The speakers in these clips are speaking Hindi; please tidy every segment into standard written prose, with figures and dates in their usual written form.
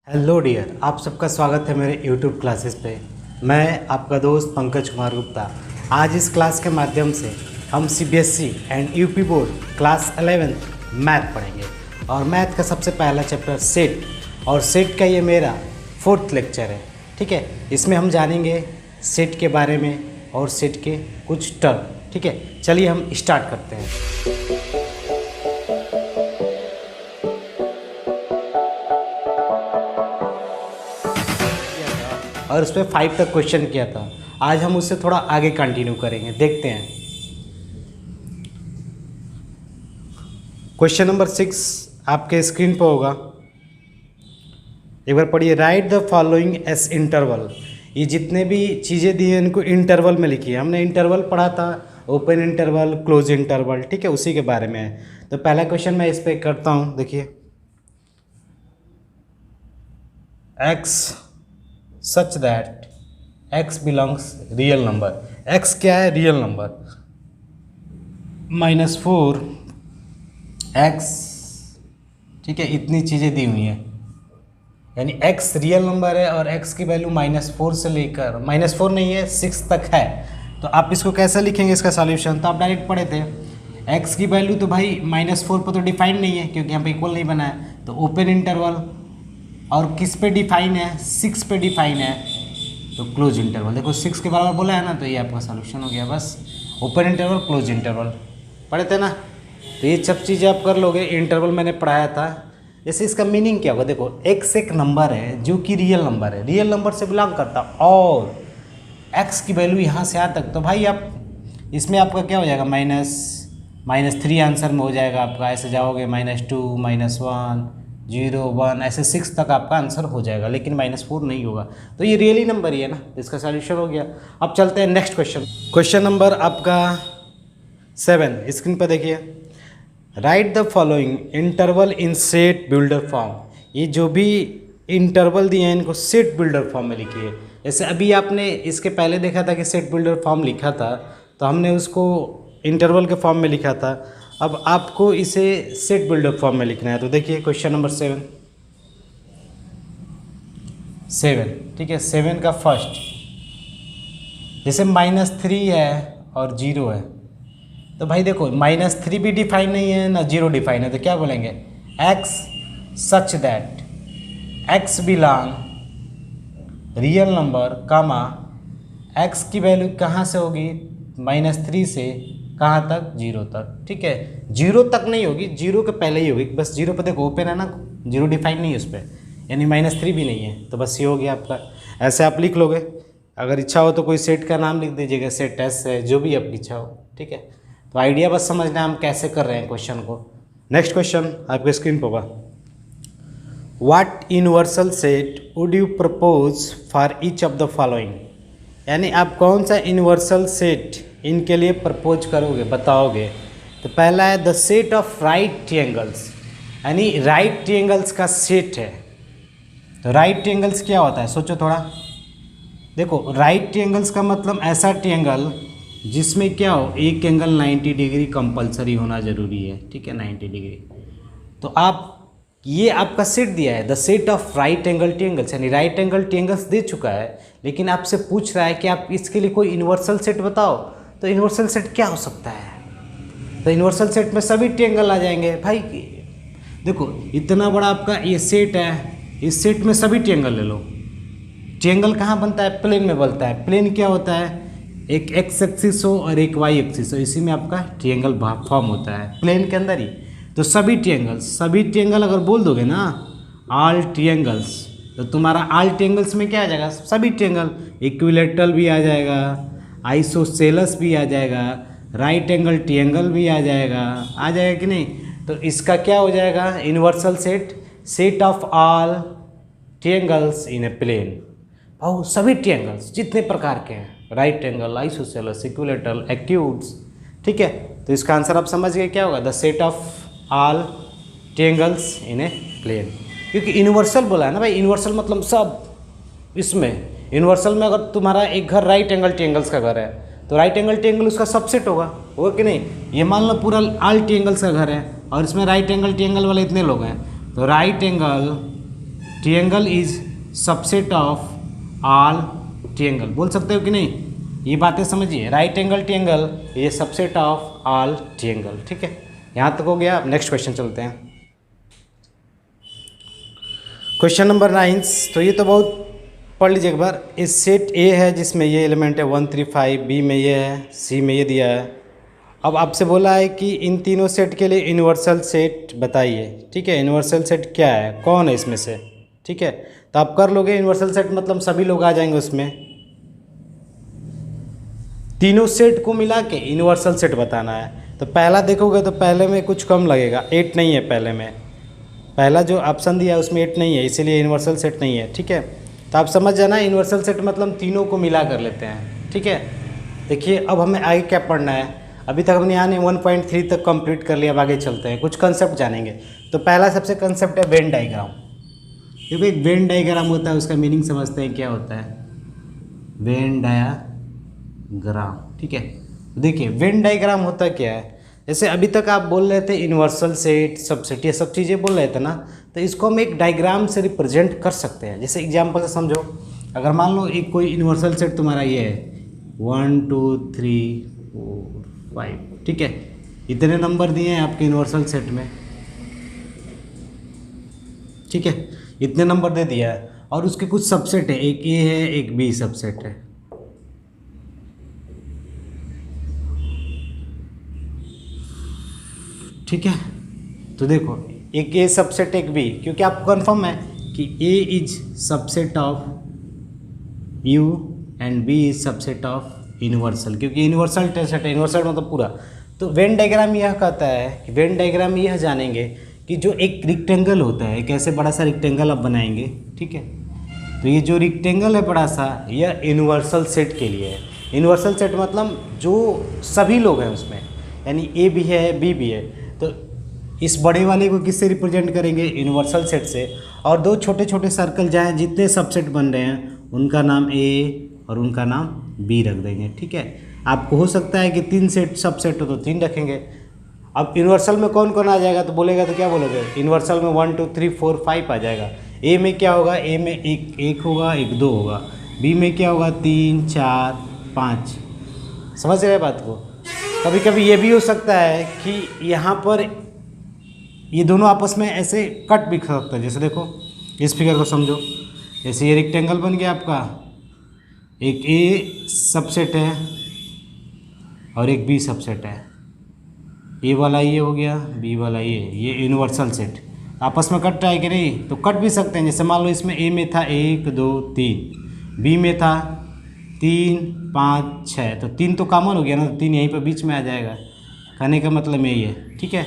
हेलो डियर, आप सबका स्वागत है मेरे यूट्यूब क्लासेस पे। मैं आपका दोस्त पंकज कुमार गुप्ता। आज इस क्लास के माध्यम से हम CBSE and UP board class 11th math पढ़ेंगे और मैथ का सबसे पहला चैप्टर सेट, और सेट का ये मेरा 4th लेक्चर है। ठीक है, इसमें हम जानेंगे सेट के बारे में और सेट के कुछ टर्म। ठीक है, चलिए हम स्टार्ट करते हैं। और उस पर 5 तक क्वेश्चन किया था। आज हम उससे थोड़ा आगे कंटिन्यू करेंगे, देखते हैं। क्वेश्चन नंबर 6 आपके स्क्रीन पर होगा, एक बार पढ़िए। Right the following S interval. ये जितने भी चीज़ें दी हैं इनको इंटरवल में लिखिए। हमने इंटरवल पढ़ा था, ओपन इंटरवल, क्लोज इंटरवल। ठीक है, उसी के बारे में है। तो पहला क्वेश्चन मैं इस पर करता हूँ, देखिए। X such that x belongs real number. x क्या है? Real number. -4 x, ठीक है, इतनी चीज़ें दी हुई हैं, यानी x रियल नंबर है और x की वैल्यू -4 से लेकर -4 नहीं है 6 तक है। तो आप इसको कैसे लिखेंगे, इसका सॉल्यूशन? तो आप डायरेक्ट पढ़े थे, x की वैल्यू तो भाई -4 पर तो डिफाइन नहीं है क्योंकि यहाँ पे इक्वल नहीं बना है। तो ओपन इंटरवल, और किस पे डिफाइन है? 6 पे डिफाइन है, तो क्लोज इंटरवल। देखो 6 के बराबर बोला है ना, तो ये आपका सॉल्यूशन हो गया। बस ओपन इंटरवल, क्लोज इंटरवल पढ़े थे ना, तो ये सब चीज़ें आप कर लोगे। इंटरवल मैंने पढ़ाया था। जैसे इसका मीनिंग क्या होगा, देखो x एक नंबर है जो कि रियल नंबर है, रियल नंबर से बिलोंग करता, और x की वैल्यू यहाँ से यहाँ तक, तो भाई आप इसमें आपका क्या हो जाएगा? -3 आंसर में हो जाएगा आपका। ऐसे जाओगे -2, -1, 0, 1, ऐसे 6 तक आपका आंसर हो जाएगा, लेकिन -4 नहीं होगा। तो ये रियली नंबर ही है ना, इसका सॉल्यूशन हो गया। अब चलते हैं नेक्स्ट क्वेश्चन। क्वेश्चन नंबर आपका 7 स्क्रीन पर देखिए। Right the following interval in set builder form. ये जो भी इंटरवल दिए हैं इनको सेट बिल्डर फॉर्म में लिखिए। जैसे अभी आपने इसके पहले देखा था कि सेट बिल्डर फॉर्म लिखा था, तो हमने उसको इंटरवल के फॉर्म में लिखा था। अब आपको इसे सेट बिल्डर फॉर्म में लिखना है। तो देखिए क्वेश्चन नंबर 7, ठीक है, 7 का फर्स्ट, जैसे -3 है और 0 है, तो भाई देखो -3 भी डिफाइन नहीं है ना 0 डिफाइन है, तो क्या बोलेंगे? x such that x belong real number, comma x की वैल्यू कहाँ से होगी? -3 से कहाँ तक? 0 तक। ठीक है, 0 तक नहीं होगी, 0 के पहले ही होगी। बस 0 पे देखो ओपन है ना, 0 डिफाइन नहीं है उस पर, यानी -3 भी नहीं है, तो बस ये हो गया आपका। ऐसे आप लिख लोगे। अगर इच्छा हो तो कोई सेट का नाम लिख दीजिएगा, सेट एस है, जो भी आपकी इच्छा हो। ठीक है, तो आइडिया बस समझना है हम कैसे कर रहे हैं क्वेश्चन को। नेक्स्ट क्वेश्चन आपके स्क्रीन पर होगा। What universal set would you propose for each of the following. यानी आप कौन सा यूनिवर्सल सेट इनके लिए प्रपोज करोगे, बताओगे। तो पहला है the set of right triangles, यानी राइट ट्रायंगल्स का सेट है। तो राइट ट्रायंगल्स क्या होता है, सोचो थोड़ा। देखो राइट ट्रायंगल्स का मतलब ऐसा ट्रायंगल जिसमें क्या हो, एक एंगल 90 डिग्री कंपलसरी होना जरूरी है। ठीक है, 90 डिग्री। तो आप ये आपका सेट दिया है, the set of right angle triangles, यानी राइट एंगल ट्रायंगल्स दे चुका है, लेकिन आपसे पूछ रहा है कि आप इसके लिए कोई यूनिवर्सल सेट बताओ। तो यूनिवर्सल सेट क्या हो सकता है? तो यूनिवर्सल सेट में सभी ट्रायंगल आ जाएंगे भाई। देखो इतना बड़ा आपका ये सेट है, इस सेट में सभी ट्रायंगल ले लो। ट्रायंगल कहाँ बनता है? प्लेन में बनता है। प्लेन क्या होता है? एक एक्स एक्सिस हो और एक वाई एक्सिस हो, इसी में आपका ट्रायंगल फॉर्म होता है, प्लेन के अंदर ही। तो सभी ट्रायंगल अगर बोल दोगे ना, ऑल ट्रायंगल्स, तो तुम्हारा ऑल ट्रायंगल्स में क्या आ जाएगा? सभी ट्रायंगल। इक्विलैटरल भी आ जाएगा, आइसोसेलेस भी आ जाएगा, राइट एंगल ट्रायंगल भी आ जाएगा कि नहीं? तो इसका क्या हो जाएगा? Universal set, set of all triangles in a plane. और सभी ट्रायंगल्स जितने प्रकार के हैं, right angle, isosceles, equilateral, acutes. ठीक है, तो इसका आंसर आप समझ गए क्या होगा? The set of all triangles in a plane. क्योंकि यूनिवर्सल बोला है ना भाई, यूनिवर्सल मतलब सब। इसमें यूनिवर्सल में अगर तुम्हारा एक घर राइट एंगल ट्रायंगल्स का घर है, तो राइट एंगल ट्रायंगल उसका सबसेट होगा कि नहीं? ये मान लो पूरा ऑल ट्रायंगल्स का घर है और इसमें राइट एंगल ट्रायंगल वाले इतने लोग हैं, तो right angle triangle is subset of all triangle, बोल सकते हो कि नहीं, ये बातें समझिए। राइट एंगल ट्रिएंगल ये सबसेट ऑफ ऑल ट्रिएंगल, ठीक है, यहाँ तक हो गया। अब नेक्स्ट क्वेश्चन चलते हैं, क्वेश्चन नंबर 9। तो ये तो बहुत पढ़ लीजिए एक बार। इस सेट ए है जिसमें ये एलिमेंट है 1 3 5, बी में ये है, सी में ये दिया है। अब आपसे बोला है कि इन तीनों सेट के लिए यूनिवर्सल सेट बताइए, ठीक है। यूनिवर्सल सेट क्या है, कौन है इसमें से, ठीक है। तो आप कर लोगे यूनिवर्सल सेट मतलब सभी लोग आ जाएंगे उसमें। तीनों सेट को मिला के यूनिवर्सल सेट बताना है। तो पहला देखोगे तो पहले में कुछ कम लगेगा, 8 नहीं है पहले में, पहला जो ऑप्शन दिया है उसमें 8 नहीं है, इसीलिए यूनिवर्सल सेट नहीं है, ठीक है। तो आप समझ जाना यूनिवर्सल सेट मतलब तीनों को मिला कर लेते हैं, ठीक है। देखिए अब हमें आगे क्या पढ़ना है, अभी तक हमने यहाँ 1.3 तक कंप्लीट कर लिया। अब आगे चलते हैं, कुछ कंसेप्ट जानेंगे। तो पहला सबसे कंसेप्ट है वेन डायग्राम। देखो एक वेन डायग्राम होता है, उसका मीनिंग समझते हैं क्या होता है, वेन डायग्राम, ठीक है। देखिए वेन डायग्राम होता क्या है, जैसे अभी तक आप बोल रहे थे यूनिवर्सल सेट, सबसेट, ये सब चीज़ें बोल रहे थे ना, तो इसको हम एक डायग्राम से रिप्रेजेंट कर सकते हैं। जैसे एग्जांपल से समझो, अगर मान लो एक कोई यूनिवर्सल सेट तुम्हारा ये है 1 2 3 4 5, ठीक है, इतने नंबर दिए हैं आपके यूनिवर्सल सेट में, ठीक है, इतने नंबर दे दिया है। और उसके कुछ सबसेट है, एक ए है एक बी सबसेट है, ठीक है। तो देखो एक ए सबसेट एक बी, क्योंकि आपको कन्फर्म है कि A is subset of U and B is subset of universal, क्योंकि यूनिवर्सल सेट है, यूनिवर्सल मतलब पूरा। तो वेन डायग्राम यह कहता है कि वेन डायग्राम यह जानेंगे कि जो एक रेक्टेंगल होता है, एक ऐसे बड़ा सा रेक्टेंगल आप बनाएंगे, ठीक है। तो ये जो रेक्टेंगल है बड़ा सा, यह यूनिवर्सल सेट के लिए है। यूनिवर्सल सेट मतलब जो सभी लोग हैं उसमें, यानी ए भी है बी भी है। तो इस बड़े वाले को किससे रिप्रेजेंट करेंगे, यूनिवर्सल सेट से। और दो छोटे छोटे सर्कल जहाँ जितने सबसेट बन रहे हैं उनका नाम ए और उनका नाम बी रख देंगे, ठीक है। आपको हो सकता है कि 3 सेट सबसेट हो तो 3 रखेंगे। अब यूनिवर्सल में कौन कौन आ जाएगा तो बोलेगा तो क्या बोलोगे, यूनिवर्सल में 1 2 3 4 5 आ जाएगा। ए में क्या होगा, ए में एक होगा, एक 2 होगा। बी में क्या होगा, 3 4 5। समझ रहे बात को। कभी कभी ये भी हो सकता है कि यहाँ पर ये दोनों आपस में ऐसे कट भी सकता है। जैसे देखो इस फिगर को समझो, जैसे ये रेक्टेंगल बन गया आपका, एक ए सबसेट है और एक बी सबसेट है। ए वाला ये हो गया, बी वाला ये यूनिवर्सल सेट आपस में कट रहा है कि नहीं, तो कट भी सकते हैं। जैसे मान लो इसमें ए में था 1 2 3, बी में था 3 5 6, तो 3 तो कॉमन हो गया ना, तो 3 यहीं पर बीच में आ जाएगा। कहने का मतलब यही है, ठीक है।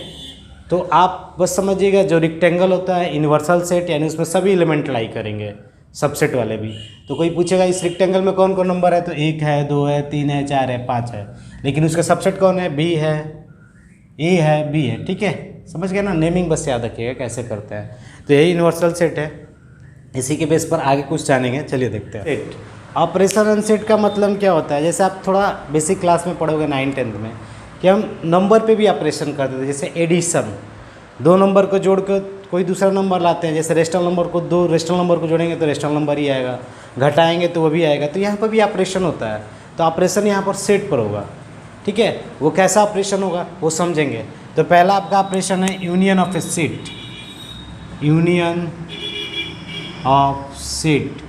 तो आप बस समझिएगा जो रेक्टेंगल होता है यूनिवर्सल सेट, यानी उसमें सभी एलिमेंट लाई करेंगे, सबसेट वाले भी। तो कोई पूछेगा इस रेक्टेंगल में कौन कौन नंबर है, तो 1 है 2 है 3 है 4 है 5 है, लेकिन उसका सबसेट कौन है, बी है, ए है, बी है, ठीक है। समझ गए ना, नेमिंग बस याद रखिएगा कैसे करते हैं। तो यही यूनिवर्सल सेट है, इसी के बेस पर आगे कुछ जानेंगे। चलिए देखते हैं। सेट ऑपरेशन एंड सेट का मतलब क्या होता है, जैसे आप थोड़ा बेसिक क्लास में पढ़ोगे 9 10 में, कि हम नंबर पे भी ऑपरेशन करते थे। जैसे एडिशन, 2 नंबर को जोड़ कर कोई दूसरा नंबर लाते हैं, जैसे रेशनल नंबर को 2 रेशनल नंबर को जोड़ेंगे तो रेशनल नंबर ही आएगा, घटाएंगे तो वो भी आएगा। तो यहाँ पर भी ऑपरेशन होता है। तो ऑपरेशन यहाँ पर सेट पर होगा, ठीक है। वो कैसा ऑपरेशन होगा वो समझेंगे। तो पहला आपका ऑपरेशन है union of A set, union of set.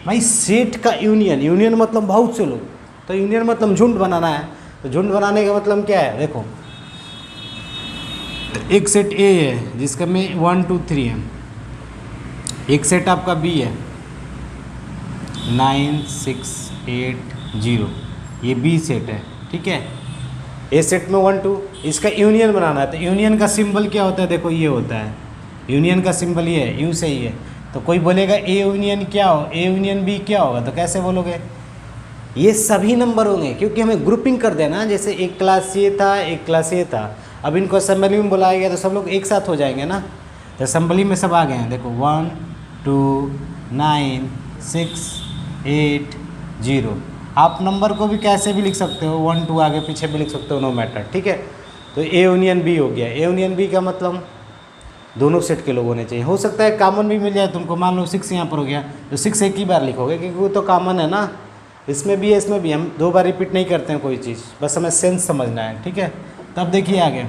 भाई सेट का यूनियन, यूनियन मतलब बहुत से लोग, तो यूनियन मतलब झुंड बनाना है। तो झुंड बनाने का मतलब क्या है, देखो एक सेट ए है जिसका में 1 2 3 है, एक सेट आपका बी है 9 6 8 0, ये बी सेट है, ठीक है। ए सेट में 1 2, इसका यूनियन बनाना है। तो यूनियन का सिंबल क्या होता है, देखो ये होता है, यूनियन का सिंबल ये है, यू से ही है। तो कोई बोलेगा ए यूनियन क्या हो, ए यूनियन बी क्या होगा, तो कैसे बोलोगे, ये सभी नंबर होंगे, क्योंकि हमें ग्रुपिंग कर देना। जैसे एक क्लास ये था एक क्लास ये था, अब इनको असेंबली में बुलाया गया तो सब लोग एक साथ हो जाएंगे ना। तो असेंबली में सब आ गए हैं, देखो 1 2 9 6 8 0। आप नंबर को भी कैसे भी लिख सकते हो, 1 2 आगे पीछे भी लिख सकते हो, नो मैटर, ठीक है। तो ए यूनियन बी हो गया। ए यूनियन बी का मतलब दोनों सेट के लोग होने चाहिए। हो सकता है कॉमन भी मिल जाए तुमको, मान लो 6 यहाँ पर हो गया तो 6 एक ही बार लिखोगे क्योंकि वो तो कॉमन है ना, इसमें भी है इसमें भी, हम 2 बार रिपीट नहीं करते हैं कोई चीज़, बस हमें सेंस समझना है, ठीक है। तब देखिए आगे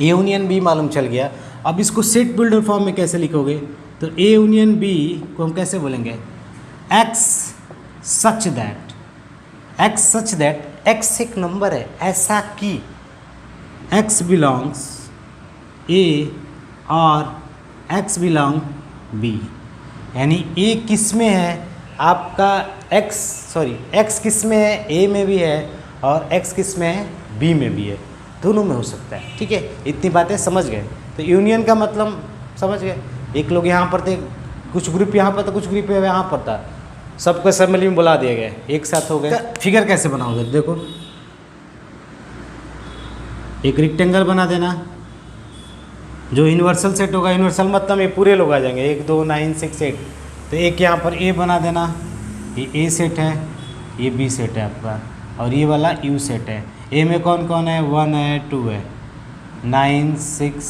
ए यूनियन बी मालूम चल गया। अब इसको सेट बिल्डर फॉर्म में कैसे लिखोगे, तो ए यूनियन बी को हम कैसे बोलेंगे, x such that, x such that, x एक नंबर है ऐसा कि एक्स बिलोंग्स ए और एक्स बिलोंग बी, यानी ए किस में है आपका एक्स किस में है, ए में भी है और एक्स किस में है, बी में भी है, दोनों में हो सकता है, ठीक है। इतनी बातें समझ गए। तो यूनियन का मतलब समझ गए, एक लोग यहाँ पर थे, कुछ ग्रुप यहाँ पर था, कुछ ग्रुप यहाँ पर था, सबको असेंबली में बुला दिया गया, एक साथ हो गए। फिगर कैसे बनाओगे, देखो एक रेक्टेंगल बना देना, जो यूनिवर्सल सेट होगा, यूनिवर्सल मतलब ये पूरे लोग आ जाएंगे, 1 2 9 6 8, तो एक यहाँ पर ए बना देना, ये ए सेट है, ये बी सेट है आपका, और ये वाला यू सेट है। ए में कौन कौन है, 1 है 2 है 9 6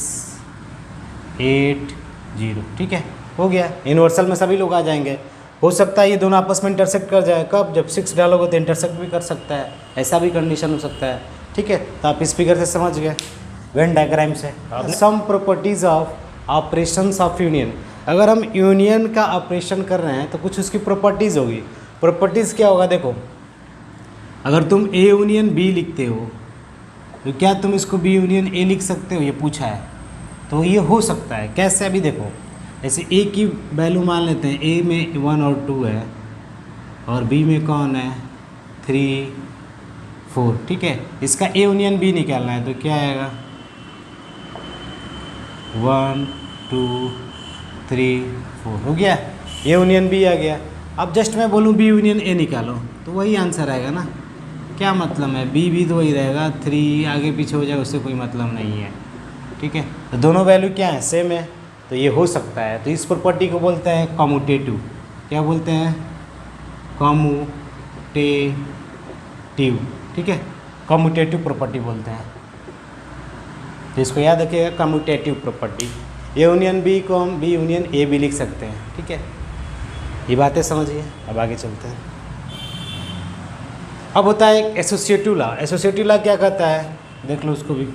8 0, ठीक है, हो गया। यूनिवर्सल में सभी लोग आ जाएंगे। हो सकता है ये दोनों आपस में इंटरसेक्ट कर जाए, कब, जब 6 डालोगे तो इंटरसेक्ट भी कर सकता है, ऐसा भी कंडीशन हो सकता है, ठीक है। तो आप इस फिगर से समझ गए, वेन डायग्राम से। Some properties of operations of union, अगर हम यूनियन का ऑपरेशन कर रहे हैं तो कुछ उसकी प्रॉपर्टीज़ होगी। प्रॉपर्टीज़ क्या होगा, देखो अगर तुम ए यूनियन बी लिखते हो तो क्या तुम इसको बी यूनियन ए लिख सकते हो, ये पूछा है, तो ये हो सकता है। कैसे, अभी देखो, ऐसे ए की वैल्यू मान लेते हैं, ए में 1 और 2 है और बी में कौन है 3 4, ठीक है। इसका ए यूनियन बी निकालना है तो क्या आएगा 1 2 3 4, हो गया, ए यूनियन बी आ गया। अब जस्ट मैं बोलूँ बी यूनियन ए निकालो तो वही आंसर आएगा ना, क्या मतलब है, बी भी तो वही रहेगा, 3 आगे पीछे हो जाए उससे कोई मतलब नहीं है, ठीक है। तो दोनों वैल्यू क्या है, सेम है, तो ये हो सकता है। तो इस प्रॉपर्टी को बोलते हैं कम्यूटेटिव, क्या बोलते हैं, कम्यूटेटिव, ठीक है, कम्यूटेटिव प्रॉपर्टी बोलते हैं। तो इसको याद रखिएगा, commutative property. A union B को हम बी यूनियन ए भी लिख सकते हैं, ठीक है। ये बातें समझिए, अब आगे चलते हैं। अब होता है एक एसोसिएटिव लॉ। एसोसिएटिव लॉ क्या कहता है, देख लो उसको भी।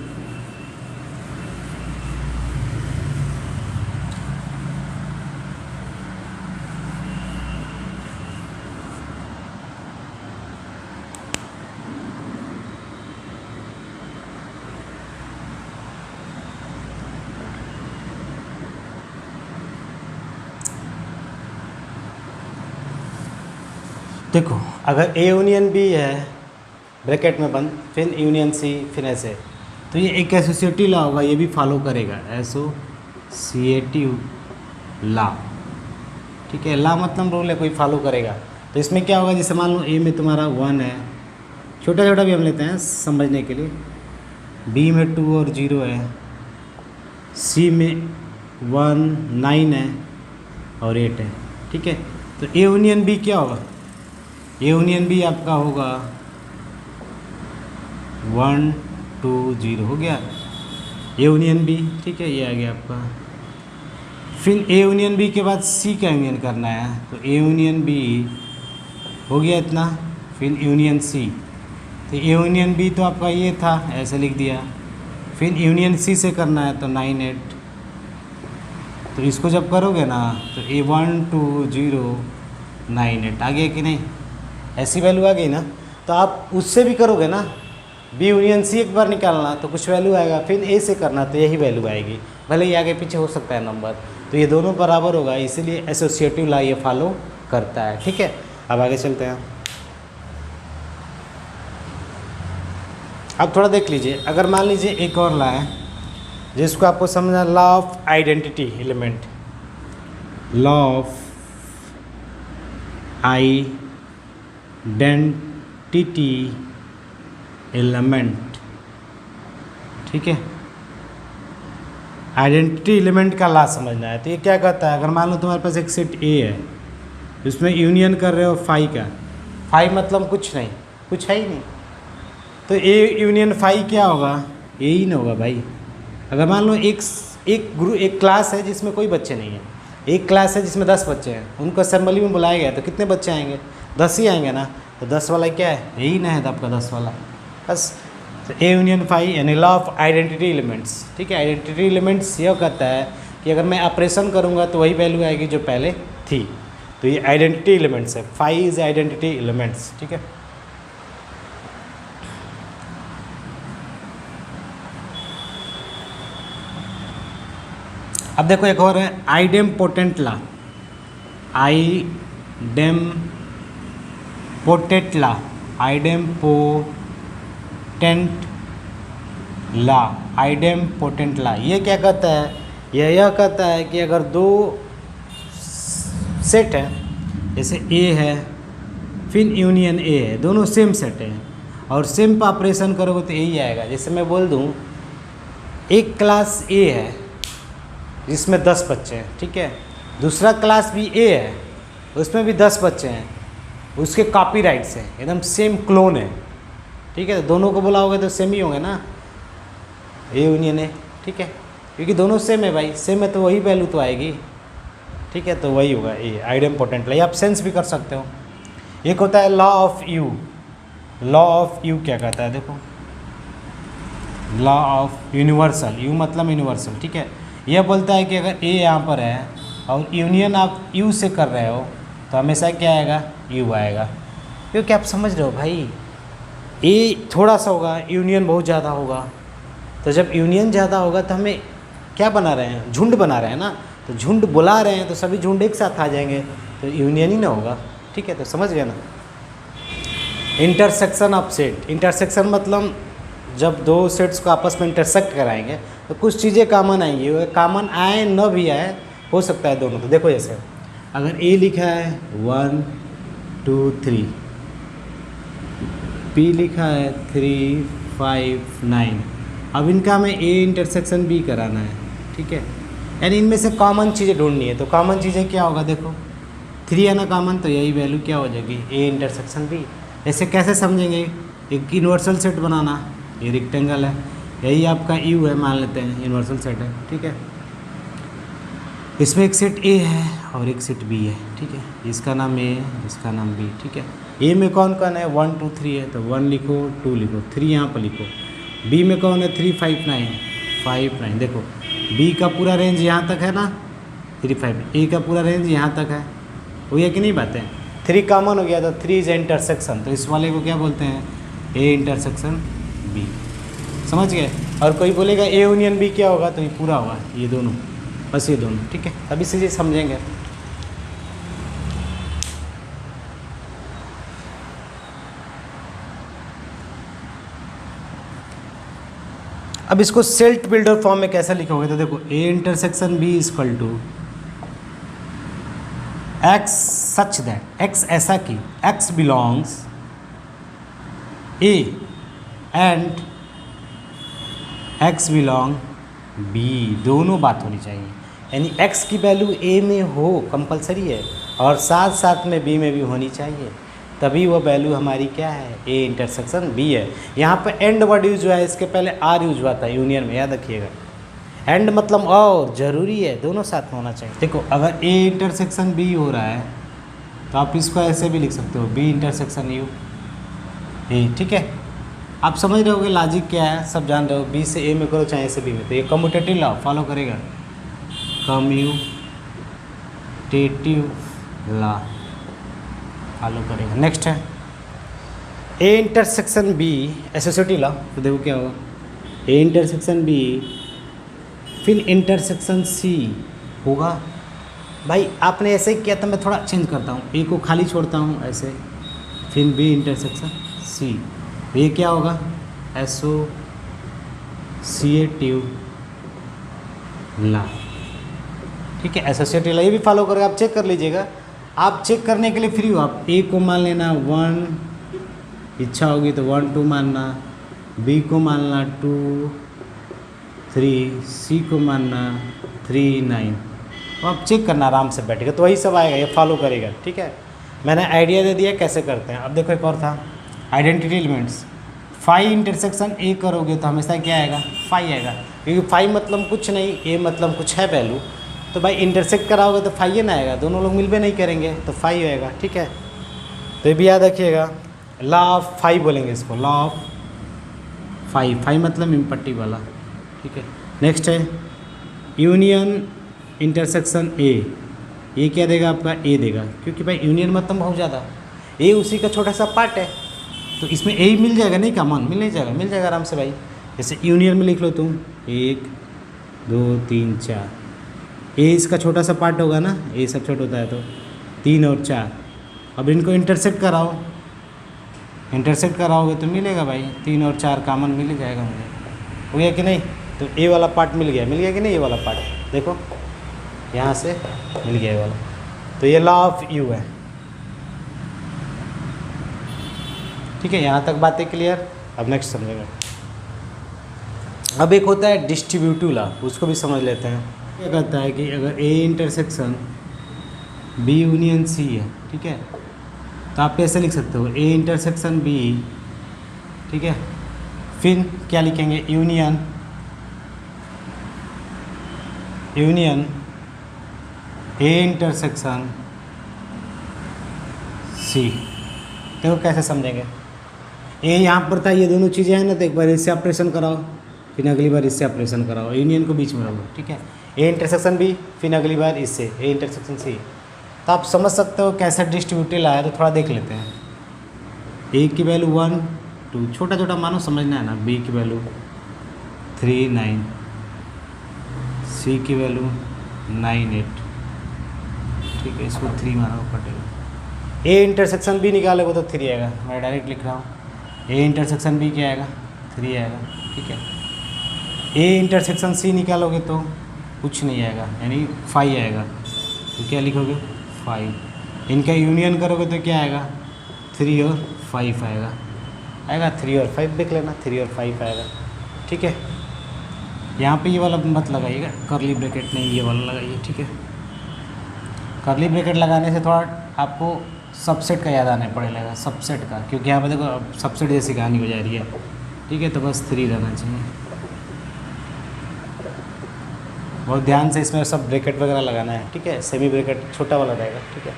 देखो अगर ए यूनियन बी है ब्रैकेट में बंद, फिर यूनियन सी, फिर ऐसे, तो ये एक एसोसिएटिव लॉ होगा, ये भी फॉलो करेगा, एसोसिएटिव लॉ, ठीक है। लॉ मतलब रूल है, कोई फॉलो करेगा। तो इसमें क्या होगा, जैसे मान लो ए में तुम्हारा 1 है, छोटा छोटा भी हम लेते हैं समझने के लिए, बी में 2 और 0 है, सी में 1 9 है और 8 है, ठीक है। तो ए यूनियन बी क्या होगा, ए यूनियन बी आपका होगा 1 2 0, हो गया ए यूनियन बी, ठीक है, ये आ गया आपका। फिर ए यूनियन बी के बाद सी का यूनियन करना है, तो ए यूनियन बी हो गया इतना, फिर यूनियन सी, तो ए यूनियन बी तो आपका ये था, ऐसे लिख दिया। फिर यूनियन सी से करना है तो 9 8, तो इसको जब करोगे ना तो ए 1 2 0 9 8 आ गया कि नहीं, ऐसी वैल्यू आ गई ना। तो आप उससे भी करोगे ना, बी यूनियन सी एक बार निकालना तो कुछ वैल्यू आएगा, फिर ए से करना तो यही वैल्यू आएगी, भले ही आगे पीछे हो सकता है नंबर, तो ये दोनों बराबर होगा, इसीलिए एसोसिएटिव लॉ ये फॉलो करता है, ठीक है। अब आगे चलते हैं। अब थोड़ा देख लीजिए, अगर मान लीजिए एक और लॉ है जिसको आपको समझना, law of identity element, law of identity element, ठीक है। आइडेंटिटी एलिमेंट का लॉ समझना है। तो ये क्या कहता है, अगर मान लो तुम्हारे पास एक सेट ए है, उसमें यूनियन कर रहे हो 5 का, 5 मतलब कुछ नहीं, कुछ है ही नहीं, तो ए यूनियन 5 क्या होगा, ए ही ना होगा भाई। अगर मान लो एक एक क्लास है जिसमें कोई बच्चे नहीं है, एक क्लास है जिसमेम 10 बच्चे हैं, उनको असेंबली में बुलाया गया तो कितने बच्चे आएंगे? 10 ही आएंगे ना। तो 10 वाला क्या है? यही ना है तो आपका 10 वाला बस। तो ए यूनियन फाई यानी लॉ ऑफ आइडेंटिटी एलिमेंट्स। ठीक है, आइडेंटिटी एलिमेंट्स यह कहता है कि अगर मैं ऑपरेशन करूँगा तो वही वैल्यू आएगी जो पहले थी। तो ये आइडेंटिटी एलिमेंट्स है, फाई इज आइडेंटिटी एलिमेंट्स। ठीक है, अब देखो एक और है idempotent law. Idempotent law, idempotent law, idempotent law ये क्या कहता है? यह कहता है कि अगर दो सेट है, जैसे ए है फिर यूनियन ए है, दोनों सेम सेट हैं और सेम पर ऑपरेशन करोगे तो यही आएगा। जैसे मैं बोल दूँ एक क्लास ए है जिसमें 10 बच्चे हैं, ठीक है, दूसरा क्लास भी ए है उसमें भी 10 बच्चे हैं, उसके कॉपीराइट्स हैं, एकदम सेम क्लोन है। ठीक है, तो दोनों को बुलाओगे तो सेम ही होंगे ना, ए यूनियन ए। ठीक है, क्योंकि दोनों सेम है भाई, सेम है तो वही वैल्यू तो आएगी। ठीक है, तो वही होगा ये आइडेम्पोटेंट लॉ। आप सेंस भी कर सकते हो। एक होता है law of you. Law of you क्या कहता है? देखो, लॉ ऑफ यूनिवर्सल, यू मतलब यूनिवर्सल। ठीक है, यह बोलता है कि अगर ए यहाँ पर है और यूनियन आप यू से कर रहे हो तो हमेशा क्या आएगा? यू आएगा। क्योंकि आप समझ रहे हो भाई, ए थोड़ा सा होगा, यूनियन बहुत ज़्यादा होगा। तो जब यूनियन ज़्यादा होगा तो हमें क्या बना रहे हैं? झुंड बना रहे हैं ना। तो झुंड बुला रहे हैं तो सभी झुंड एक साथ आ जाएंगे तो यूनियन ही ना होगा। ठीक है, तो समझ गया ना। Intersection of set. इंटरसेक्शन मतलब जब दो सेट्स को आपस में इंटरसेक्ट कराएंगे तो कुछ चीज़ें कॉमन आएंगी, कॉमन आए न भी आए, हो सकता है दोनों। तो देखो जैसे अगर ए लिखा है 1 2 3, पी लिखा है 3 5 9, अब इनका हमें ए इंटरसेक्शन बी कराना है। ठीक है, यानी इनमें से कॉमन चीज़ें ढूंढनी है। तो कॉमन चीज़ें क्या होगा? देखो 3 है ना कॉमन, तो यही वैल्यू क्या हो जाएगी? A intersection B. ऐसे कैसे समझेंगे? एक यूनिवर्सल सेट बनाना, ये रेक्टेंगल है, यही आपका यू है मान लेते हैं, यूनिवर्सल सेट है। ठीक है, इसमें एक सेट ए है और एक सेट बी है। ठीक है, इसका नाम ए, इसका नाम बी। ठीक है, ए में कौन कौन है? 1 2 3 है तो 1 लिखो, 2 लिखो, 3 यहाँ पर लिखो। बी में कौन है? 3 5 9, 5 9। देखो बी का पूरा रेंज यहाँ तक है ना, 3 5। ए का पूरा रेंज यहाँ तक है, वो ये कि नहीं बातें? 3 कॉमन हो गया तो 3 इज इंटरसेक्शन, तो इस वाले को क्या बोलते हैं? A intersection B. समझ गए? और कोई बोलेगा ए यूनियन बी क्या होगा? तो ये पूरा होगा, ये दोनों, बस ये दोनों। ठीक है, अभी से ये समझेंगे। अब इसको सेट बिल्डर फॉर्म में कैसे लिखोगे? तो देखो A intersection B is equal to x such that, x ऐसा कि x belongs A and x belong B, दोनों बात होनी चाहिए। यानी एक्स की वैल्यू ए में हो कंपलसरी है और साथ साथ में बी में भी होनी चाहिए, तभी वो वैल्यू हमारी क्या है? ए इंटरसेक्शन बी है। यहाँ पे एंड वर्ड यूज हुआ है, इसके पहले आर यूज हुआ था यूनियन में, याद रखिएगा। एंड मतलब और ज़रूरी है, दोनों साथ में होना चाहिए। देखो अगर ए इंटरसेक्शन बी हो रहा है तो आप इसको ऐसे भी लिख सकते हो, बी इंटरसेक्शन यू ए। ठीक है, आप समझ रहे होगे लॉजिक क्या है, सब जान रहे हो। बी से ए में करो चाहे ए से बी में, तो ये कम्यूटेटिव लॉ फॉलो करेगा, कम्यूटेटिव लॉ फॉलो करेगा। नेक्स्ट है A intersection B associative law. तो देखो क्या होगा, ए इंटरसेक्शन बी फिर इंटरसेक्शन सी होगा। भाई आपने ऐसे ही किया था, मैं थोड़ा चेंज करता हूँ, ए को खाली छोड़ता हूँ ऐसे, फिर बी इंटरसेक्शन सी, तो ये क्या होगा? Associative law. ठीक है, एसोसिएटिव लॉ ये भी फॉलो करेगा, आप चेक कर लीजिएगा। आप चेक करने के लिए फ्री हो, आप ए को मान लेना 1, इच्छा होगी तो 1 2 मानना, बी को मानना 2 3, सी को मानना 3 9, तो आप चेक करना आराम से बैठेगा, तो वही सब आएगा, ये फॉलो करेगा। ठीक है, मैंने आइडिया दे दिया कैसे करते हैं। अब देखो एक और था identity elements. Phi intersection A करोगे तो हमेशा क्या आएगा? फाई आएगा। क्योंकि फाई मतलब कुछ नहीं, ए मतलब कुछ है वैल्यू, तो भाई इंटरसेक्ट कराओगे तो फाई ना आएगा, दोनों लोग मिल भी नहीं करेंगे तो फाई होएगा। ठीक है, तो ये भी याद रखिएगा, लॉ ऑफ फाई बोलेंगे इसको, लॉ ऑफ फाई। फाई मतलब इम्पट्टी वाला। ठीक है, नेक्स्ट है यूनियन इंटरसेक्शन ए। ये क्या देगा आपका, ए देगा, क्योंकि भाई यूनियन मतलब बहुत ज़्यादा, ए उसी का छोटा सा पार्ट है, तो इसमें ए ही मिल जाएगा, नहीं कॉमन मिल नहीं जाएगा, मिल जाएगा आराम से भाई। जैसे यूनियन में लिख लो तुम 1 2 3 4, ए इसका छोटा सा पार्ट होगा ना, ए सब छोटा होता है, तो 3 और 4। अब इनको इंटरसेक्ट कराओ, इंटरसेक्ट कराओगे तो मिलेगा भाई 3 और 4 कॉमन मिल ही जाएगा मुझे, हो गया कि नहीं। तो ए वाला पार्ट मिल गया कि नहीं, ये वाला पार्ट देखो यहाँ से मिल गया ये वाला, तो ये लॉ ऑफ यू है। ठीक है, यहाँ तक बातें क्लियर। अब नेक्स्ट समझेगा। अब एक होता है डिस्ट्रीब्यूटिव लॉ, उसको भी समझ लेते हैं। क्या कहता है कि अगर A intersection B union C है, ठीक है, तो आप कैसे लिख सकते हो, ए इंटरसेक्शन बी, ठीक है, फिर क्या लिखेंगे, यूनियन ए इंटरसेक्शन सी। देखो कैसे समझेंगे, ए यहाँ पर था, ये दोनों चीज़ें हैं ना, तो एक बार इससे ऑपरेशन कराओ, फिर अगली बार इससे ऑपरेशन कराओ, यूनियन को बीच में रखो। ठीक है, ए इंटरसेक्शन बी, फिर अगली बार इससे ए इंटरसेक्शन सी। तो आप समझ सकते हो कैसे डिस्ट्रीब्यूटिव लाया, तो थोड़ा देख लेते हैं। ए की वैल्यू 1 2, छोटा छोटा मानो समझना है ना, बी की वैल्यू 3 9, सी की वैल्यू 9 8। ठीक है, इसको 3 मानो कटेगा। ए इंटरसेक्शन बी निकालोगे तो 3 आएगा, मैं डायरेक्ट लिख रहा हूँ, ए इंटरसेक्शन बी क्या आएगा, 3 आएगा। ठीक है, ए इंटरसेक्शन सी निकालोगे तो कुछ नहीं आएगा, यानी 5 आएगा, तो क्या लिखोगे 5। इनका यूनियन करोगे तो क्या आएगा, 3 और 5 आएगा 3 और 5 देख लेना, 3 और 5 आएगा। ठीक है, यहाँ पे ये वाला मत लगाइएगा, कर्ली ब्रैकेट नहीं, ये वाला लगाइए। ठीक है, कर्ली ब्रैकेट लगाने से थोड़ा आपको सबसेट का याद आने पड़ेगा, सबसेट का, क्योंकि यहाँ पे देखो सबसेट जैसी कहानी हो जा रही है। ठीक है, तो बस 3 रहना चाहिए, बहुत ध्यान से इसमें सब ब्रैकेट वगैरह लगाना है। ठीक है, सेमी ब्रैकेट छोटा वाला रहेगा। ठीक है,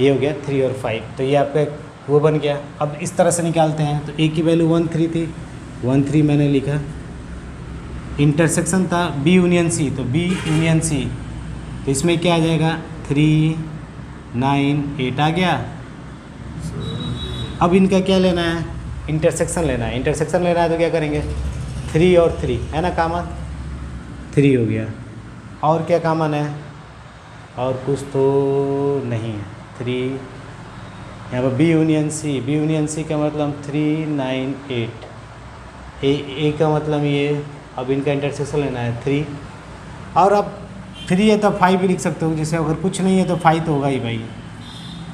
ये हो गया 3 और 5, तो ये आपका वो बन गया। अब इस तरह से निकालते हैं, तो ए की वैल्यू 1 3 थी, 1 3 मैंने लिखा, इंटरसेक्शन था बी यूनियन सी, तो बी यूनियन सी, तो इसमें क्या आ जाएगा 3 9 8 आ गया। अब इनका क्या लेना है, इंटरसेक्शन लेना है। इंटरसेक्शन लेना है तो क्या करेंगे, 3 और 3 है ना कॉमन, 3 हो गया। और क्या कॉमन है, और कुछ तो नहीं है, 3 यहाँ पर B union C, B union C का मतलब 3 9 8, ए का मतलब ये। अब इनका इंटरसेक्शन लेना है 3, और अब 3 है तो 5 भी लिख सकते हो, जैसे अगर कुछ नहीं है तो 5 तो होगा ही भाई,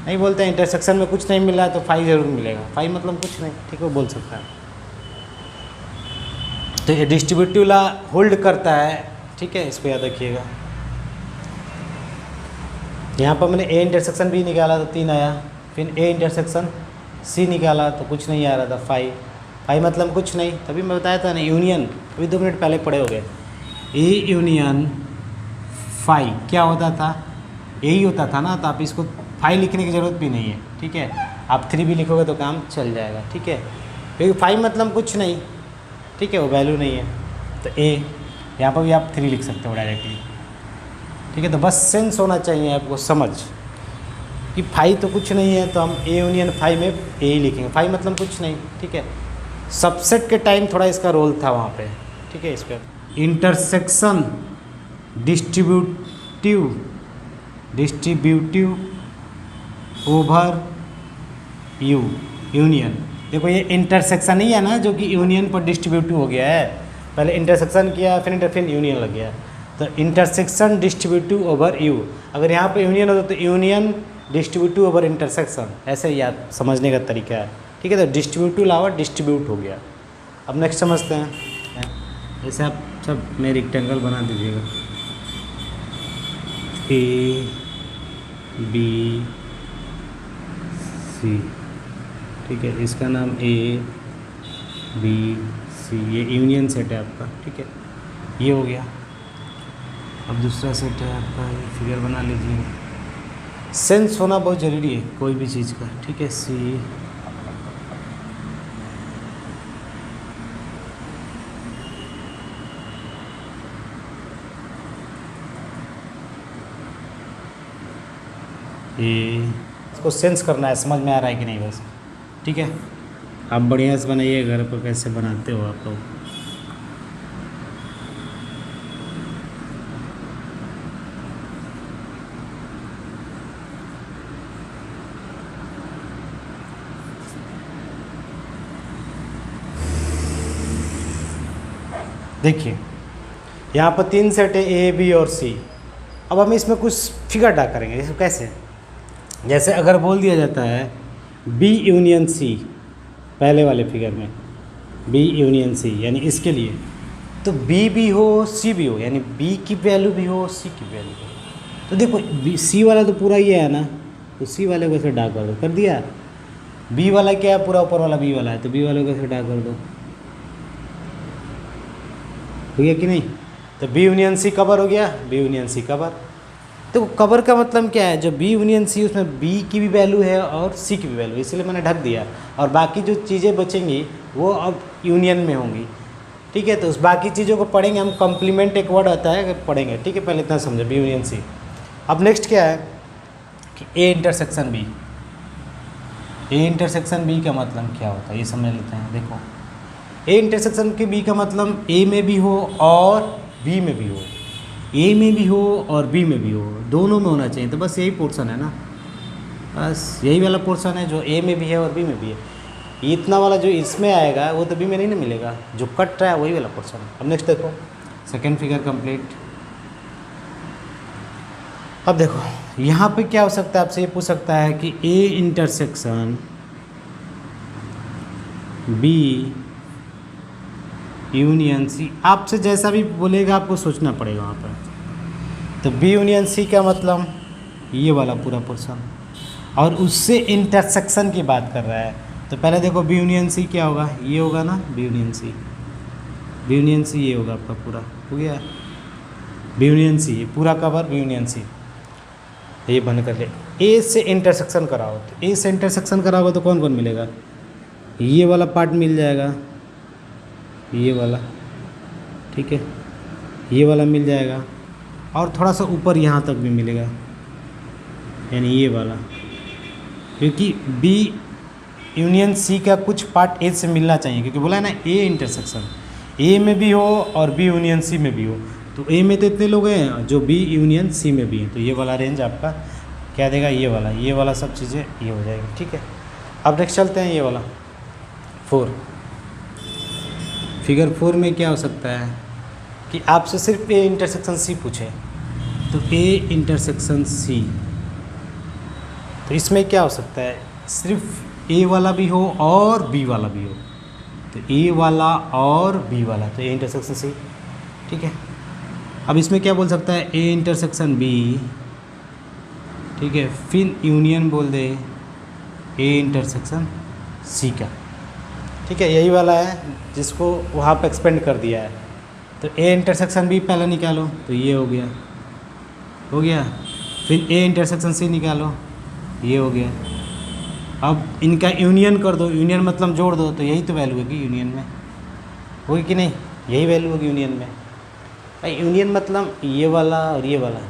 नहीं बोलते हैं इंटरसेक्शन में कुछ नहीं मिल रहा है तो 5 जरूर मिलेगा, 5 मतलब कुछ नहीं। ठीक है, बोल सकता है। तो ये डिस्ट्रीब्यूटिव लॉ होल्ड करता है। ठीक है, इसको याद रखिएगा। यहाँ पर मैंने ए इंटरसेक्शन बी निकाला तो 3 आया, फिर ए इंटरसेक्शन सी निकाला तो कुछ नहीं आ रहा था, 5 मतलब कुछ नहीं। तभी मैं बताया था ना यूनियन, अभी 2 मिनट पहले पढ़े हो गए, ए यूनियन 5 क्या होता था, यही होता था ना, तो आप इसको 5 लिखने की ज़रूरत भी नहीं है। ठीक है, आप 3 भी लिखोगे तो काम चल जाएगा। ठीक है, क्योंकि 5 मतलब कुछ नहीं, ठीक है, वो वैल्यू नहीं है, तो ए यहाँ पर भी आप 3 लिख सकते हो डायरेक्टली। ठीक है, तो बस सेंस होना चाहिए आपको, समझ कि 5 तो कुछ नहीं है, तो हम ए यूनियन 5 में ए ही लिखेंगे, 5 मतलब कुछ नहीं। ठीक है, सबसेट के टाइम थोड़ा इसका रोल था वहाँ पे। ठीक है, इस पर intersection distributive over you union. देखो ये इंटरसेक्शन ही है ना जो कि यूनियन पर डिस्ट्रीब्यूटिव हो गया है, पहले इंटरसेक्शन किया फिर यूनियन लग गया, तो इंटरसेक्शन डिस्ट्रीब्यूटिव ओवर यू। अगर यहाँ पे यूनियन होता तो यूनियन डिस्ट्रीब्यूटिव ओवर इंटरसेक्शन, ऐसे ही याद समझने का तरीका है। ठीक है, तो डिस्ट्रीब्यूटिव लावा डिस्ट्रीब्यूट हो गया। अब नेक्स्ट समझते हैं, जैसे आप सब में रेक्टेंगल बना दीजिएगा, ए बी सी। ठीक है, इसका नाम ए बी सी, ये यूनियन सेट है आपका। ठीक है, ये हो गया। अब दूसरा सेट है आपका, ये फिगर बना लीजिए। सेंस होना बहुत ज़रूरी है कोई भी चीज़ का, ठीक है। सी ये इसको सेंस करना है, समझ में आ रहा है कि नहीं बस, ठीक है। आप बढ़िया से बनाइए, घर पर कैसे बनाते हो आप लोग। देखिए यहाँ पर 3 सेट है, ए बी और सी। अब हम इसमें कुछ फिगर ड्रा करेंगे। इसको कैसे, जैसे अगर बोल दिया जाता है बी यूनियन सी, पहले वाले फिगर में बी यूनियन सी, यानी इसके लिए तो बी भी हो सी भी हो, यानी बी की वैल्यू भी हो सी की वैल्यू भी हो। तो देखो सी वाला तो पूरा ये है ना, तो सी वाले को ऐसे ड्रा कर दो, कर दिया। बी वाला क्या है, पूरा ऊपर वाला बी वाला है, तो बी वाले को ऐसे ड्रा कर दो, हो गया कि नहीं। तो बी यूनियन सी कवर हो गया, बी यूनियन सी कवर। तो कवर का मतलब क्या है, जो बी यूनियन सी उसमें बी की भी वैल्यू है और सी की भी वैल्यू है, इसलिए मैंने ढक दिया। और बाकी जो चीज़ें बचेंगी वो अब यूनियन में होंगी, ठीक है। तो उस बाकी चीज़ों को पढ़ेंगे हम, कॉम्प्लीमेंट एक वर्ड आता है पढ़ेंगे, ठीक है। पहले इतना समझो, बी यूनियन सी। अब नेक्स्ट क्या है कि A intersection B. A intersection B का मतलब क्या होता है ये समझ लेते हैं। देखो ए इंटरसेक्शन के बी का मतलब ए में भी हो और बी में भी हो, ए में भी हो और बी में भी हो, दोनों में होना चाहिए। तो बस यही पोर्शन है ना, बस यही वाला पोर्शन है जो ए में भी है और बी में भी है। इतना वाला जो इसमें आएगा वो तो बी में नहीं ना मिलेगा, जो कट रहा है वही वाला पोर्शन है। अब नेक्स्ट देखो, सेकेंड फिगर कंप्लीट। अब देखो यहाँ पे क्या हो सकता है, आपसे ये पूछ सकता है कि A intersection B union C, आपसे जैसा भी बोलेगा आपको सोचना पड़ेगा वहाँ पर। तो बी यूनियन सी का मतलब ये वाला पूरा पोर्शन, और उससे इंटरसेक्शन की बात कर रहा है। तो पहले देखो बी यूनियन सी क्या होगा, ये होगा ना B union C, B union C ये होगा आपका पूरा, हो गया बी यूनियन सी, पूरा कवर बी यूनियन सी। ये बंद कर ले। ए से इंटरसेक्शन कराओ, तो ए से इंटरसेक्शन कराओगे तो कौन कौन मिलेगा, ये वाला पार्ट मिल जाएगा, ये वाला, ठीक है, ये वाला मिल जाएगा, और थोड़ा सा ऊपर यहाँ तक भी मिलेगा, यानी ये वाला, क्योंकि बी यूनियन सी का कुछ पार्ट ए से मिलना चाहिए, क्योंकि बोला है ना ए इंटरसेक्शन, ए में भी हो और बी यूनियन सी में भी हो। तो ए में तो इतने लोग हैं जो बी यूनियन सी में भी हैं, तो ये वाला रेंज आपका क्या देगा, ये वाला सब चीज़ें ये हो जाएगी, ठीक है। अब नेक्स्ट चलते हैं, ये वाला 4 फिगर 4 में क्या हो सकता है कि आपसे सिर्फ ए इंटरसेक्शन सी पूछे, तो ए इंटरसेक्शन सी, तो इसमें क्या हो सकता है, सिर्फ ए वाला भी हो और बी वाला भी हो, तो ए वाला और बी वाला, तो ए इंटरसेक्शन सी, ठीक है। अब इसमें क्या बोल सकता है, ए इंटरसेक्शन बी, ठीक है, फिर यूनियन बोल दे ए इंटरसेक्शन सी का, ठीक है। यही वाला है जिसको वहाँ पे एक्सपेंड कर दिया है। तो ए इंटरसेक्शन बी पहले निकालो, तो ये हो गया, फिर ए इंटरसेक्शन सी निकालो, ये हो गया। अब इनका यूनियन कर दो, यूनियन मतलब जोड़ दो, तो यही तो वैल्यू होगी यूनियन में, होगी कि नहीं, यही वैल्यू होगी यूनियन में। भाई यूनियन मतलब ये वाला और ये वाला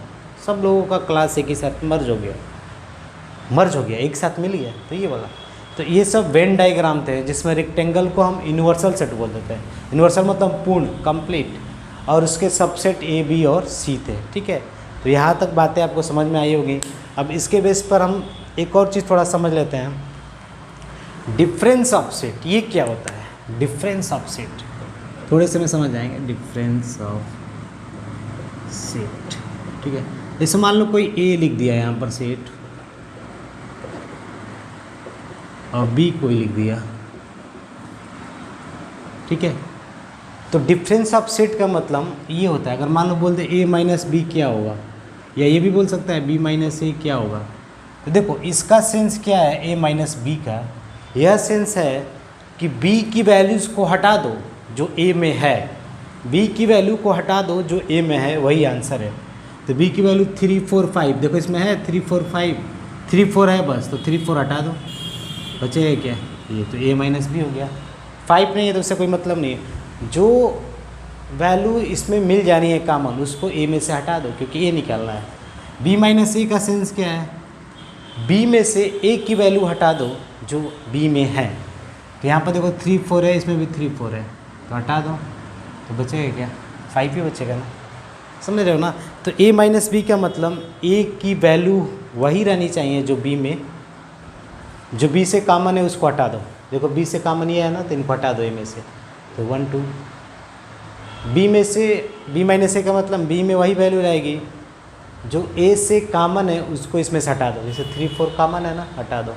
सब लोगों का क्लास एक ही साथ मर्ज हो गया, एक साथ मिल गया, तो ये वाला। तो ये सब वेन डायग्राम थे जिसमें रेक्टेंगल को हम यूनिवर्सल सेट बोल देते हैं। यूनिवर्सल मतलब पूर्ण, कंप्लीट, और उसके सबसेट ए बी और सी थे, ठीक है। तो यहाँ तक बातें आपको समझ में आई होगी। अब इसके बेस पर हम एक और चीज़ थोड़ा समझ लेते हैं, डिफरेंस ऑफ सेट। ये क्या होता है डिफरेंस ऑफ सेट, थोड़े से में समझ आएंगे। डिफरेंस ऑफ सेट, ठीक है। जैसे मान लो कोई ए लिख दिया यहाँ पर सेट, और बी कोई लिख दिया, ठीक है। तो डिफरेंस ऑफ सेट का मतलब ये होता है, अगर मान लो बोल दे ए माइनस बी क्या होगा, या ये भी बोल सकता है बी माइनस ए क्या होगा। तो देखो इसका सेंस क्या है, ए माइनस बी का यह सेंस है कि बी की वैल्यूज़ को हटा दो जो ए में है, बी की वैल्यू को हटा दो, जो ए में है वही आंसर है। तो बी की वैल्यू 3 4 5, देखो इसमें है 3 4 5, 3 4 है बस, तो 3 4 हटा दो, बचेगा क्या, ये तो ए माइनस बी हो गया। 5 नहीं है तो उससे कोई मतलब नहीं है, जो वैल्यू इसमें मिल जानी है कॉमन उसको ए में से हटा दो, क्योंकि ए निकालना है। बी माइनस ए का सेंस क्या है, बी में से ए की वैल्यू हटा दो जो बी में है। तो यहाँ पर देखो 3 4 है, इसमें भी 3 4 है, तो हटा दो, तो बचेगा क्या, 5 ही बचेगा ना, समझ रहे हो ना। तो ए माइनस बी का मतलब ए की वैल्यू वही रहनी चाहिए जो बी में, जो बी से कॉमन है उसको हटा दो। देखो बी से कॉमन ये है ना, तो इनको हटा दो ए में से, तो 1 2। बी में से बी माइनस ए का मतलब बी में वही वैल्यू रहेगी जो ए से कॉमन है, उसको इसमें से हटा दो। जैसे 3 4 कॉमन है ना, हटा दो,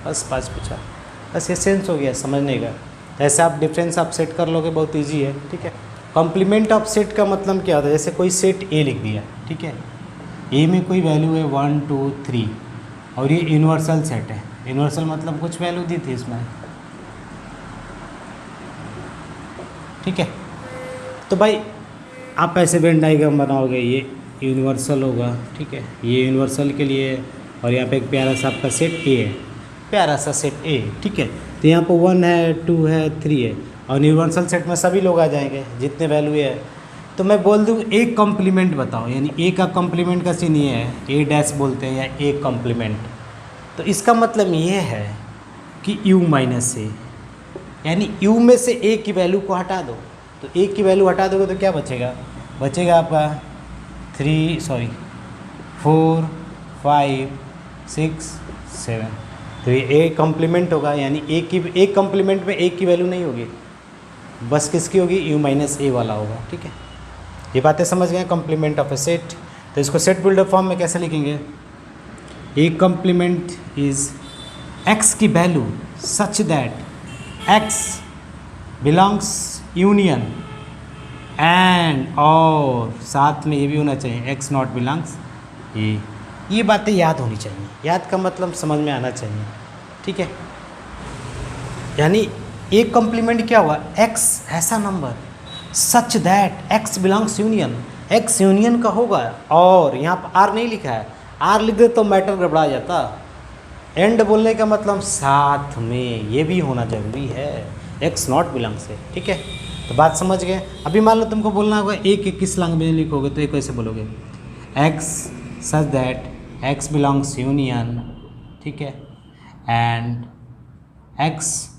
बस 5 बचा। बस ये सेंस हो गया समझने का। ऐसे आप डिफरेंस आप सेट कर लोगे, बहुत ईजी है, ठीक है। कॉम्प्लीमेंट ऑफ सेट का मतलब क्या होता है, जैसे कोई सेट ए लिख दिया, ठीक है, ए में कोई वैल्यू है 1 2 3 और ये यूनिवर्सल सेट है। यूनिवर्सल मतलब कुछ वैल्यू दी थी इसमें, ठीक है। तो भाई आप ऐसे वेन डायग्राम बनाओगे, ये यूनिवर्सल होगा, ठीक है, ये यूनिवर्सल के लिए है, और यहाँ पे एक प्यारा सा आपका सेट ए है, प्यारा सा सेट ए, ठीक है। तो यहाँ पर 1 है 2 है 3 है, और यूनिवर्सल सेट में सभी लोग आ जाएंगे जितने वैल्यू है। तो मैं बोल दूँ एक कॉम्प्लीमेंट बताओ, यानी ए का कॉम्प्लीमेंट का चिन्ह ये है, ए डैश बोलते हैं या ए कॉम्प्लीमेंट। तो इसका मतलब ये है कि यू माइनस ए, यानी यू में से ए की वैल्यू को हटा दो। तो ए की वैल्यू हटा दोगे तो क्या बचेगा, बचेगा आपका 4 5 6 7। तो ये ए कॉम्प्लीमेंट होगा, यानी ए कॉम्प्लीमेंट में ए की वैल्यू नहीं होगी, बस किसकी होगी, यू माइनस ए वाला होगा, ठीक है। ये बातें समझ गए, कॉम्प्लीमेंट ऑफ ए सेट। तो इसको सेट बिल्डर फॉर्म में कैसे लिखेंगे, ए कॉम्प्लीमेंट इज एक्स की value such that x belongs union and, और साथ में ये भी होना चाहिए एक्स नॉट बिलोंग्स ए। ये बातें याद होनी चाहिए, याद का मतलब समझ में आना चाहिए, ठीक है। यानी एक कॉम्प्लीमेंट क्या हुआ, एक्स ऐसा number such that x belongs union, x union का होगा, और यहाँ पर आर नहीं लिखा है, आर लिख दे तो मैटर गड़बड़ा जाता। एंड बोलने का मतलब साथ में ये भी होना जरूरी है, एक्स नॉट बिलोंग्स है, ठीक है। तो बात समझ गए। अभी मान लो तुमको बोलना होगा एक किस लैंग्वेज में लिखोगे, तो एक कैसे बोलोगे, x such that x belongs union, ठीक है, and x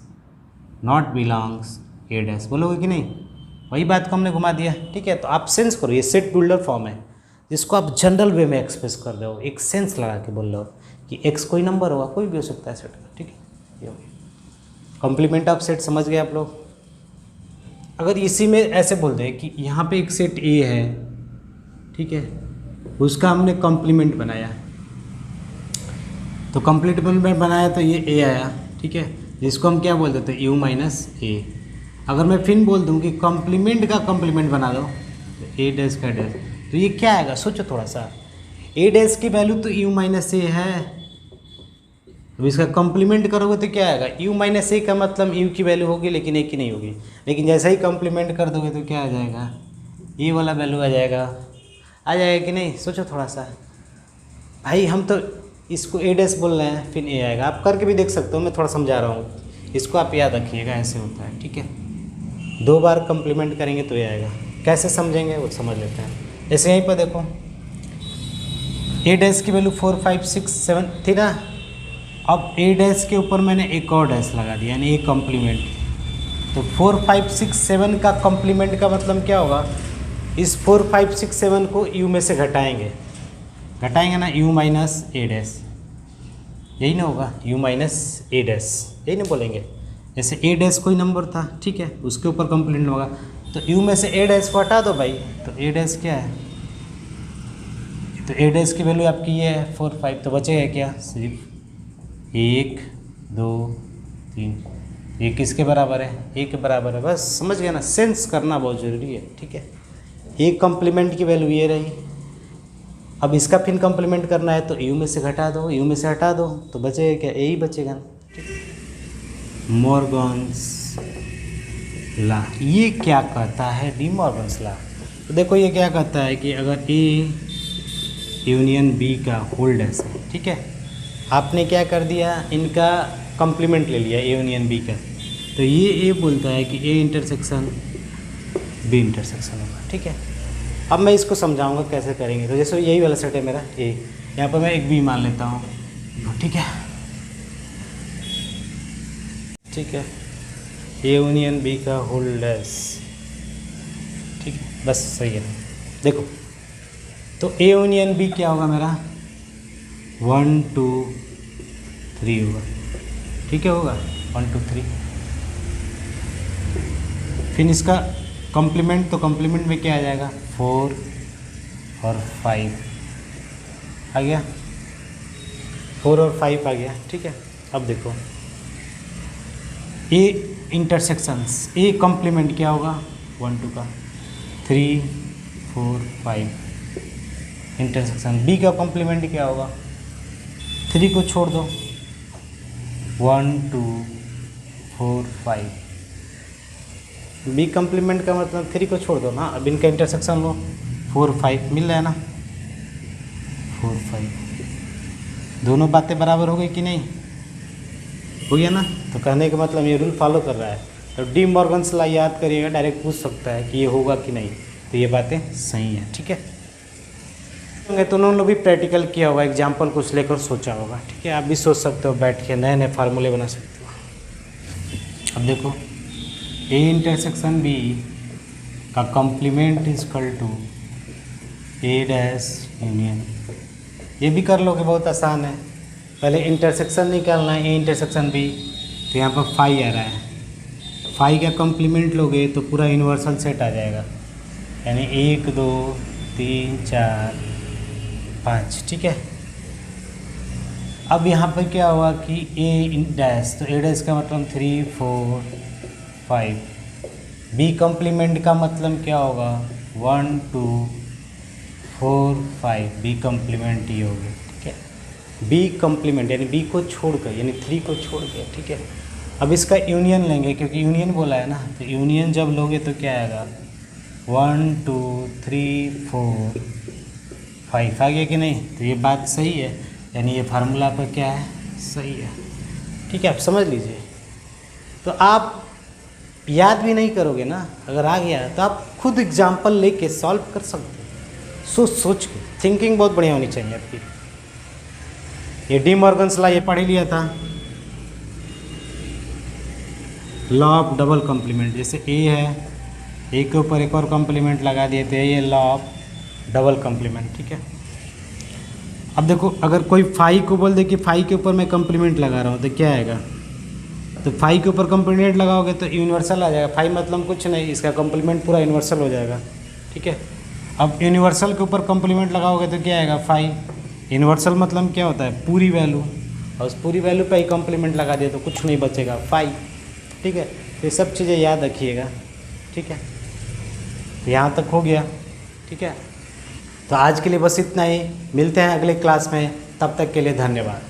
not belongs A dash, बोलोगे कि नहीं, वही बात को हमने घुमा दिया, ठीक है। तो आप सेंस करो, ये सेट बिल्डर फॉर्म है जिसको आप जनरल वे में एक्सप्रेस कर दो, एक सेंस लगा के बोल रहे हो कि एक्स कोई नंबर होगा, कोई भी हो सकता है सेट का, ठीक है। ये हो गया कॉम्प्लीमेंट ऑफ सेट, समझ गए आप लोग। अगर इसी में ऐसे बोल दें कि यहाँ पे एक सेट ए है, ठीक है, उसका हमने कॉम्प्लीमेंट बनाया, तो कॉम्प्लीमेंट बनाया तो ये ए आया, ठीक है, जिसको हम क्या बोल देते हैं, यू माइनस ए। अगर मैं फिर बोल दूँ कि कॉम्प्लीमेंट का कॉम्प्लीमेंट बना दो, तो ए डैश का डैश, तो ये क्या आएगा, सोचो थोड़ा सा, ए डैश की वैल्यू तो यू माइनस ए है, अब इसका कॉम्प्लीमेंट करोगे तो क्या आएगा, यू माइनस ए का मतलब यू की वैल्यू होगी लेकिन ए की नहीं होगी, लेकिन जैसा ही कॉम्प्लीमेंट कर दोगे तो क्या आ जाएगा, ए वाला वैल्यू आ जाएगा कि नहीं। सोचो थोड़ा सा भाई, हम तो इसको ए डैश बोल रहे हैं, फिर ए आएगा, आप करके भी देख सकते हो, मैं थोड़ा समझा रहा हूँ, इसको आप याद रखिएगा, ऐसे होता है, ठीक है। 2 बार कॉम्प्लीमेंट करेंगे तो ये आएगा, कैसे समझेंगे वो समझ लेते हैं। ऐसे यहीं पर देखो, ए डैश की वैल्यू 4 5 6 7 थी ना, अब ए डैश के ऊपर मैंने एक और डैश लगा दिया, यानी ए कॉम्प्लीमेंट। तो 4 5 6 7 का कॉम्प्लीमेंट का मतलब क्या होगा, इस 4 5 6 7 को यू में से घटाएंगे ना, यू माइनस ए डैश, यही ना होगा, यू माइनस ए डैश, यही ना बोलेंगे। जैसे ए डैश कोई नंबर था, ठीक है, उसके ऊपर कॉम्प्लीमेंट होगा, तो यू में से ए डैश को हटा दो भाई, तो ए डैश क्या है, तो ए डैश की वैल्यू आपकी ये है 4 5, तो बचेगा क्या, सिर्फ 1 2 3, ये किसके बराबर है, ए के बराबर है, बस समझ गया ना, सेंस करना बहुत ज़रूरी है, ठीक है। ए कॉम्प्लीमेंट की वैल्यू ये रही, अब इसका फिर कॉम्प्लीमेंट करना है तो यू में से घटा दो, यू में से हटा दो, तो बचेगा क्या, ए ही बचेगा ना, ठीक है। मॉर्गन्स ला। ये क्या कहता है? डी मॉर्गन्स ला। तो देखो ये क्या कहता है कि अगर ए यूनियन बी का होल्ड ऐसा है, ठीक है, आपने क्या कर दिया, इनका कॉम्प्लीमेंट ले लिया ए यूनियन बी का, तो ये बोलता है कि ए इंटरसेक्शन बी इंटरसेक्शन होगा, ठीक है। अब मैं इसको समझाऊंगा कैसे करेंगे। तो जैसे यही वाला सेट है मेरा ए, यहाँ पर मैं एक बी मान लेता हूँ, ठीक है, ठीक है, ए यूनियन बी का होल्डर्स, ठीक है, बस सही है। देखो तो ए यूनियन बी क्या होगा मेरा, 1 2 3 होगा, ठीक है, होगा 1 2 3। फिर इसका कॉम्प्लीमेंट, तो कॉम्प्लीमेंट में क्या आ जाएगा, 4 और 5 आ गया, 4 और 5 आ गया, ठीक है। अब देखो ए इंटरसेक्शंस, ए कॉम्प्लीमेंट क्या होगा, 1 2 का, 3 4 5 इंटरसेक्शन। बी का कॉम्प्लीमेंट क्या होगा, 3 को छोड़ दो, 1 2 4 5। बी कॉम्प्लीमेंट का मतलब 3 को छोड़ दो ना, अब इनका इंटरसेक्शन लो, 4 5 मिल रहा है ना, 4 5, दोनों बातें बराबर हो गई कि नहीं, हो गया ना। तो कहने का मतलब ये रूल फॉलो कर रहा है। तो डी मॉर्गन्स लॉ याद करिएगा, डायरेक्ट पूछ सकता है कि ये होगा कि नहीं, तो ये बातें सही हैं, ठीक है। तो उन्होंने भी प्रैक्टिकल किया होगा, एग्जाम्पल कुछ लेकर सोचा होगा, ठीक है। आप भी सोच सकते हो, बैठ के नए नए फार्मूले बना सकते हो। अब देखो ए इंटरसेक्शन बी का complement is equal to A dash union, ये भी कर लोगे, बहुत आसान है। पहले इंटरसेक्शन निकालना है, ए इंटरसेक्शन बी, तो यहाँ पर 5 आ रहा है, 5 का कॉम्प्लीमेंट लोगे तो पूरा यूनिवर्सल सेट आ जाएगा, यानी 1 2 3 4 5, ठीक है। अब यहाँ पर क्या हुआ कि ए डैश, तो ए डैश का मतलब 3 4 5, बी कॉम्प्लीमेंट का मतलब क्या होगा, 1 2 4 5, बी कॉम्प्लीमेंट ये हो गया, ठीक है। बी कॉम्प्लीमेंट यानी बी को छोड़कर, यानी 3 को छोड़ के, ठीक है। अब इसका यूनियन लेंगे, क्योंकि यूनियन बोला है ना, तो यूनियन जब लोगे तो क्या आएगा, 1 2 3 4 5 आ गया कि नहीं, तो ये बात सही है, यानी ये फार्मूला पर क्या है, सही है, ठीक है। आप समझ लीजिए। तो आप याद भी नहीं करोगे ना, अगर आ गया तो आप खुद एग्जाम्पल लेके सॉल्व कर सकते हो, सोच के। थिंकिंग बहुत बढ़िया होनी चाहिए आपकी। ये डी मॉर्गन्स लॉ ये पढ़ ही लिया था, लॉ ऑफ डबल कॉम्प्लीमेंट। जैसे ए है, ए के ऊपर एक और कॉम्प्लीमेंट लगा दिए थे, ये लॉ ऑफ डबल कॉम्प्लीमेंट, ठीक है। अब देखो अगर कोई 5 को बोल दे कि 5 के ऊपर मैं कॉम्प्लीमेंट लगा रहा हूँ, तो क्या आएगा, तो 5 के ऊपर कॉम्प्लीमेंट लगाओगे तो यूनिवर्सल आ जाएगा। 5 मतलब कुछ नहीं, इसका कॉम्प्लीमेंट पूरा यूनिवर्सल हो जाएगा, ठीक है। अब यूनिवर्सल के ऊपर कॉम्प्लीमेंट लगाओगे तो क्या आएगा, 5। यूनिवर्सल मतलब क्या होता है, पूरी वैल्यू, और उस पूरी वैल्यू पे ही कॉम्प्लीमेंट लगा दिया तो कुछ नहीं बचेगा, 5, ठीक है। तो ये सब चीज़ें याद रखिएगा, ठीक है। तो यहाँ तक हो गया, ठीक है। तो आज के लिए बस इतना ही, मिलते हैं अगले क्लास में, तब तक के लिए धन्यवाद।